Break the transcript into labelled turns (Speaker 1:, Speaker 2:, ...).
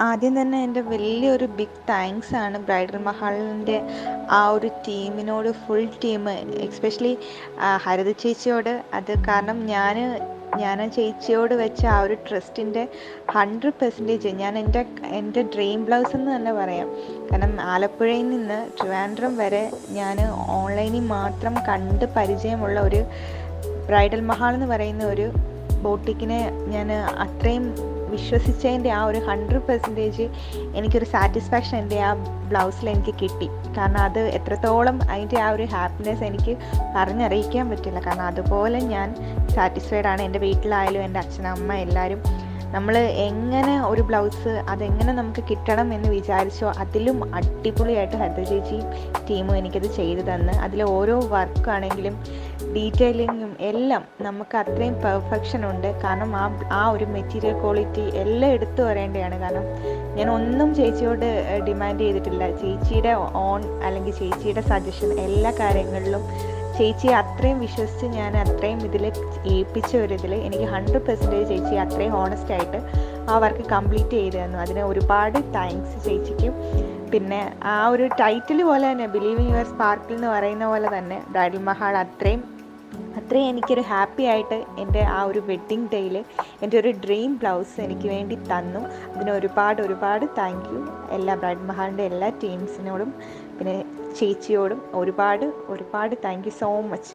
Speaker 1: ആദ്യം തന്നെ എൻ്റെ വലിയൊരു ബിഗ് താങ്ക്സ് ആണ് ബ്രൈഡൽ മഹാളിൻ്റെ ആ ഒരു ടീമിനോട്, ഫുൾ ടീം, എക്സ്പെഷ്യലി ഹരിത ചേച്ചിയോട്. അത് കാരണം ഞാൻ ആ ചേച്ചിയോട് വെച്ച ആ ഒരു ട്രസ്റ്റിൻ്റെ 100% ഞാൻ എൻ്റെ ഡ്രീം ബ്ലൗസ് എന്ന് തന്നെ പറയാം. കാരണം ആലപ്പുഴയിൽ നിന്ന് ട്രിവാൻഡ്രം വരെ ഞാൻ ഓൺലൈനിൽ മാത്രം കണ്ട് പരിചയമുള്ള ഒരു ബ്രൈഡൽ മഹാൾ എന്ന് പറയുന്ന ഒരു ബോട്ടിക്കിനെ ഞാൻ അത്രയും വിശ്വസിച്ചതിൻ്റെ ആ ഒരു 100% എനിക്കൊരു സാറ്റിസ്ഫാക്ഷൻ എൻ്റെ ആ ബ്ലൗസിൽ എനിക്ക് കിട്ടി. കാരണം അത് എത്രത്തോളം അതിൻ്റെ ആ ഒരു ഹാപ്പിനെസ് എനിക്ക് പറഞ്ഞറിയിക്കാൻ പറ്റില്ല. കാരണം അതുപോലെ ഞാൻ സാറ്റിസ്ഫൈഡ് ആണ്. എൻ്റെ വീട്ടിലായാലും എൻ്റെ അച്ഛനമ്മ എല്ലാവരും നമ്മൾ എങ്ങനെ ഒരു ബ്ലൗസ് അതെങ്ങനെ നമുക്ക് കിട്ടണം എന്ന് വിചാരിച്ചോ അതിലും അടിപൊളിയായിട്ട് ഹരിത ചേച്ചിയും ടീമും എനിക്കത് ചെയ്തു തന്ന്, അതിൽ ഓരോ വർക്കാണെങ്കിലും ഡീറ്റെയിലിങ്ങും എല്ലാം നമുക്ക് അത്രയും പെർഫെക്ഷൻ ഉണ്ട്. കാരണം ആ ഒരു മെറ്റീരിയൽ ക്വാളിറ്റി എല്ലാം എടുത്തു വരേണ്ടതാണ്. കാരണം ഞാൻ ഒന്നും ചേച്ചിയോട് ഡിമാൻഡ് ചെയ്തിട്ടില്ല. ചേച്ചിയുടെ ഓൺ അല്ലെങ്കിൽ ചേച്ചിയുടെ സജഷൻ എല്ലാ കാര്യങ്ങളിലും ചേച്ചി അത്രയും വിശ്വസിച്ച് ഞാൻ അത്രയും ഇതിൽ ഏൽപ്പിച്ച ഒരു ഇതിൽ എനിക്ക് 100% ചേച്ചി അത്രയും ഹോണസ്റ്റ് ആയിട്ട് ആ വർക്ക് കംപ്ലീറ്റ് ചെയ്ത് തന്നു. അതിന് ഒരുപാട് താങ്ക്സ് ചേച്ചിക്കും. പിന്നെ ആ ഒരു ടൈറ്റിൽ പോലെ തന്നെ ബിലീവിങ് യുവർ സ്പാർക്കിൾ എന്ന് പറയുന്ന പോലെ തന്നെ ബ്രൈഡൽ മഹാൾ അത്രയും എനിക്കൊരു ഹാപ്പി ആയിട്ട് എൻ്റെ ആ ഒരു വെഡ്ഡിങ് ഡേയിൽ എൻ്റെ ഒരു ഡ്രീം ബ്ലൗസ് എനിക്ക് വേണ്ടി തന്നു. അതിന് ഒരുപാട് താങ്ക് യു എല്ലാ ബ്രൈഡൽ മഹാളിൻ്റെ എല്ലാ ടീംസിനോടും പിന്നെ ചേച്ചിയോടും ഒരുപാട് താങ്ക് യു സോ മച്ച്.